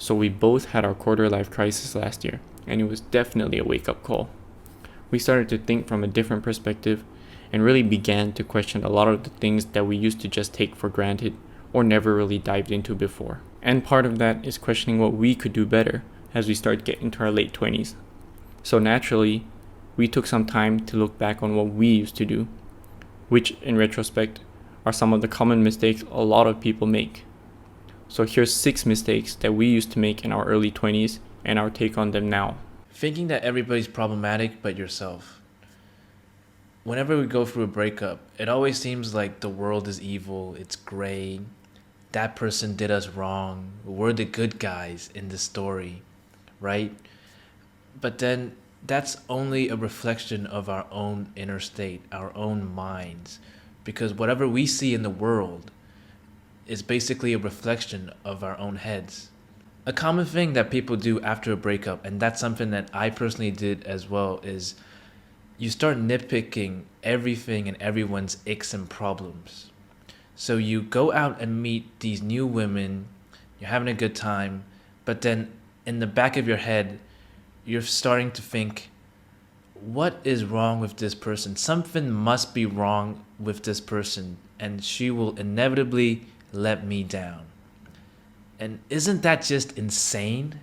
So we both had our quarter life crisis last year, and it was definitely a wake-up call. We started to think from a different perspective and really began to question a lot of the things that we used to just take for granted or never really dived into before. And part of that is questioning what we could do better as we start getting into our late 20s. So naturally, we took some time to look back on what we used to do, which in retrospect are some of the common mistakes a lot of people make. So here's 6 mistakes that we used to make in our early 20s and our take on them now. Thinking that everybody's problematic but yourself. Whenever we go through a breakup, it always seems like the world is evil, it's gray, that person did us wrong, we're the good guys in the story, right? But then that's only a reflection of our own inner state, our own minds, because whatever we see in the world is basically a reflection of our own heads. A common thing that people do after a breakup, and that's something that I personally did as well, is you start nitpicking everything and everyone's icks and problems. So you go out and meet these new women, you're having a good time, but then in the back of your head, you're starting to think, what is wrong with this person? Something must be wrong with this person, and she will inevitably let me down. And isn't that just insane?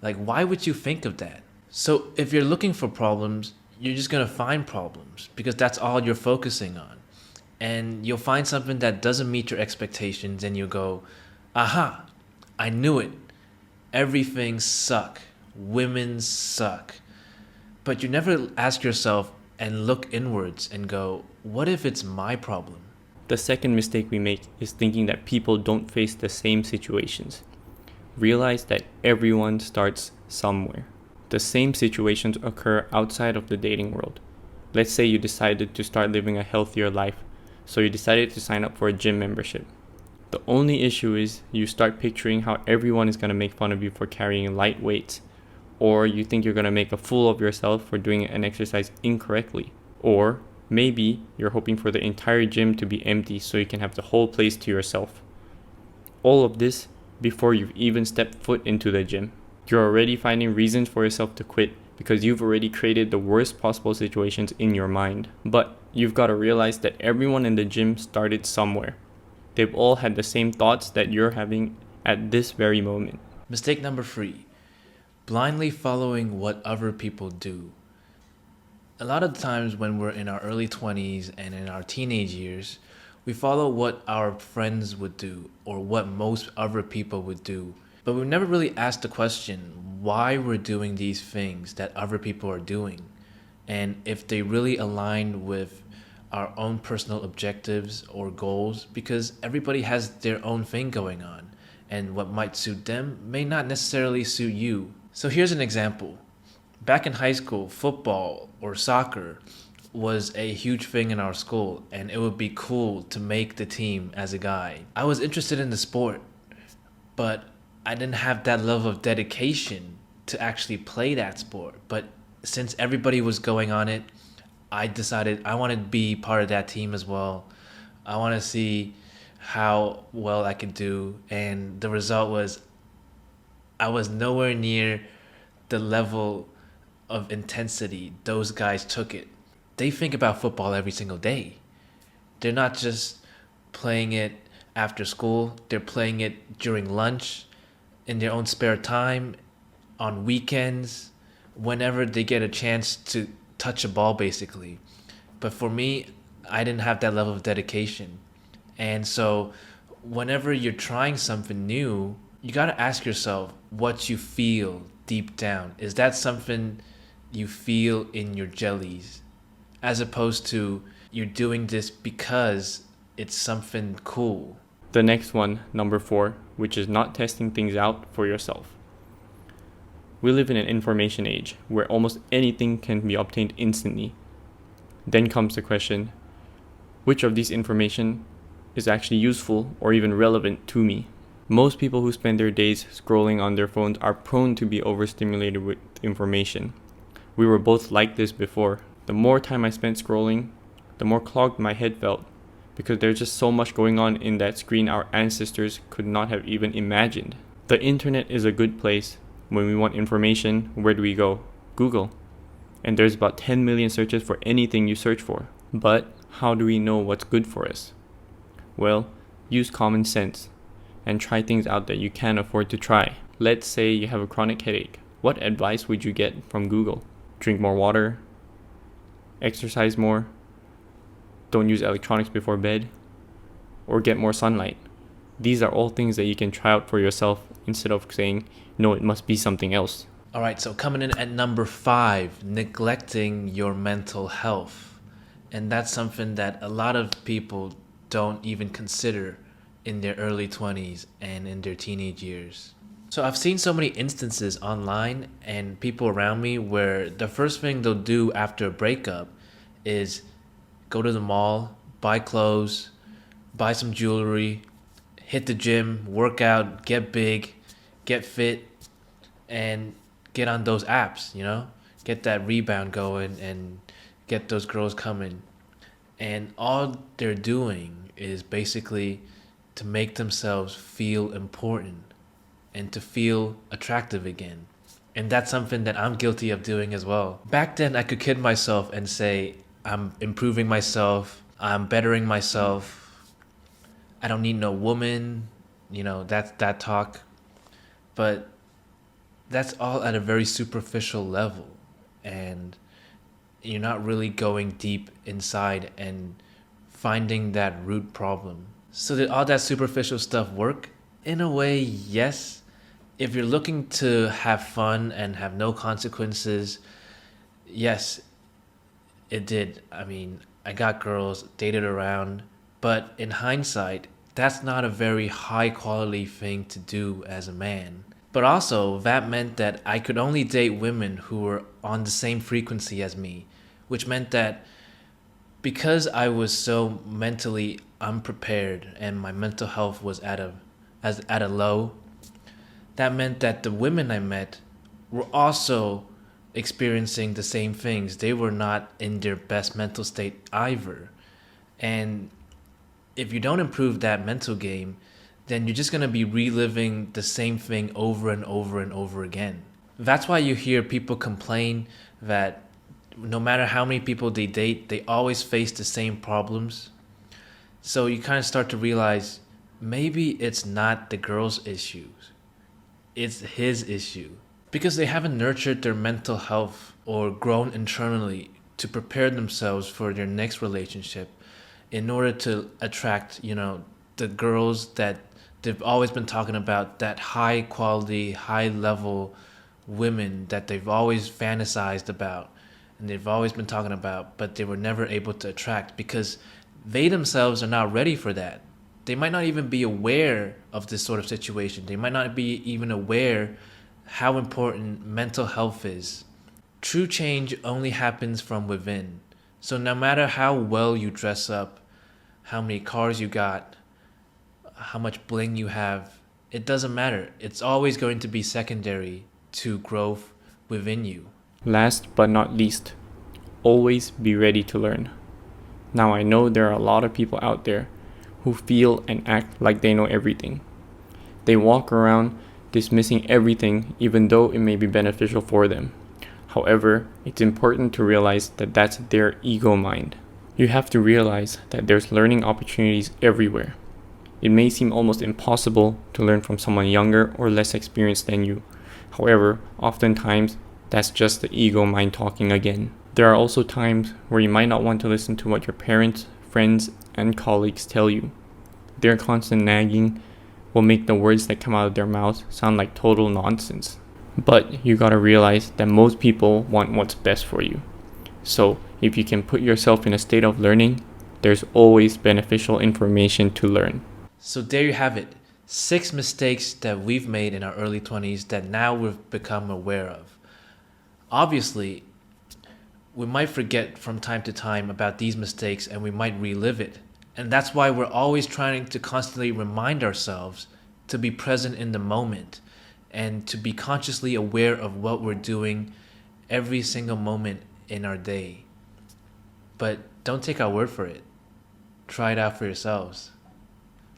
Like, why would you think of that? So if you're looking for problems, you're just going to find problems because that's all you're focusing on. And you'll find something that doesn't meet your expectations and you go, aha, I knew it. Everything suck. Women suck. But you never ask yourself and look inwards and go, what if it's my problem? The second mistake we make is thinking that people don't face the same situations. Realize that everyone starts somewhere. The same situations occur outside of the dating world. Let's say you decided to start living a healthier life, so you decided to sign up for a gym membership. The only issue is you start picturing how everyone is going to make fun of you for carrying light weights, or you think you're going to make a fool of yourself for doing an exercise incorrectly, or maybe you're hoping for the entire gym to be empty so you can have the whole place to yourself. All of this before you've even stepped foot into the gym. You're already finding reasons for yourself to quit because you've already created the worst possible situations in your mind. But you've got to realize that everyone in the gym started somewhere. They've all had the same thoughts that you're having at this very moment. Mistake number 3, blindly following what other people do. A lot of the times when we're in our early 20s and in our teenage years, we follow what our friends would do or what most other people would do. But we never really asked the question why we're doing these things that other people are doing, and if they really align with our own personal objectives or goals, because everybody has their own thing going on, and what might suit them may not necessarily suit you. So here's an example. Back in high school, football or soccer was a huge thing in our school, and it would be cool to make the team as a guy. I was interested in the sport, but I didn't have that level of dedication to actually play that sport. But since everybody was going on it, I decided I want to be part of that team as well. I want to see how well I could do. And the result was I was nowhere near the level of intensity those guys took it. They think about football every single day. They're not just playing it after school. They're playing it during lunch, in their own spare time, on weekends, whenever they get a chance to touch a ball, basically. But for me, I didn't have that level of dedication. And so whenever you're trying something new, you got to ask yourself what you feel deep down. Is that something you feel in your jellies? As opposed to you're doing this because it's something cool. The next one, number 4, which is not testing things out for yourself. We live in an information age where almost anything can be obtained instantly. Then comes the question, which of these information is actually useful or even relevant to me? Most people who spend their days scrolling on their phones are prone to be overstimulated with information. We were both like this before. The more time I spent scrolling, the more clogged my head felt, because there's just so much going on in that screen our ancestors could not have even imagined. The internet is a good place. When we want information, where do we go? Google. And there's about 10 million searches for anything you search for. But how do we know what's good for us? Well, use common sense and try things out that you can't afford to try. Let's say you have a chronic headache. What advice would you get from Google? Drink more water, exercise more, don't use electronics before bed, or get more sunlight. These are all things that you can try out for yourself instead of saying, no, it must be something else. All right, so coming in at number 5, neglecting your mental health. And that's something that a lot of people don't even consider in their early 20s and in their teenage years. So I've seen so many instances online and people around me where the first thing they'll do after a breakup is go to the mall, buy clothes, buy some jewelry, hit the gym, work out, get big, get fit, and get on those apps, get that rebound going and get those girls coming. And all they're doing is basically to make themselves feel important and to feel attractive again. And that's something that I'm guilty of doing as well. Back then, I could kid myself and say, I'm improving myself, I'm bettering myself, I don't need no woman, that's that talk. But that's all at a very superficial level. And you're not really going deep inside and finding that root problem. So did all that superficial stuff work? In a way, yes. If you're looking to have fun and have no consequences, yes, it did. I mean, I got girls, dated around, but in hindsight, that's not a very high quality thing to do as a man. But also, that meant that I could only date women who were on the same frequency as me, which meant that because I was so mentally unprepared and my mental health was at a low, that meant that the women I met were also experiencing the same things. They were not in their best mental state either. And if you don't improve that mental game, then you're just going to be reliving the same thing over and over and over again. That's why you hear people complain that no matter how many people they date, they always face the same problems. So you kind of start to realize maybe it's not the girl's issues, it's his issue. Because they haven't nurtured their mental health or grown internally to prepare themselves for their next relationship in order to attract, the girls that they've always been talking about, that high quality, high level women that they've always fantasized about and they've always been talking about, but they were never able to attract because they themselves are not ready for that. They might not even be aware of this sort of situation. They might not be even aware how important mental health is. True change only happens from within. So no matter how well you dress up, how many cars you got, how much bling you have, it doesn't matter. It's always going to be secondary to growth within you. Last but not least, always be ready to learn. Now I know there are a lot of people out there who feel and act like they know everything. They walk around dismissing everything even though it may be beneficial for them. However, it's important to realize that that's their ego mind. You have to realize that there's learning opportunities everywhere. It may seem almost impossible to learn from someone younger or less experienced than you. However, oftentimes, that's just the ego mind talking again. There are also times where you might not want to listen to what your parents, friends, and colleagues tell you. Their constant nagging will make the words that come out of their mouths sound like total nonsense. But you gotta realize that most people want what's best for you. So if you can put yourself in a state of learning, there's always beneficial information to learn. So there you have it. 6 mistakes that we've made in our early 20s that now we've become aware of. Obviously, we might forget from time to time about these mistakes and we might relive it. And that's why we're always trying to constantly remind ourselves to be present in the moment and to be consciously aware of what we're doing every single moment in our day. But don't take our word for it. Try it out for yourselves.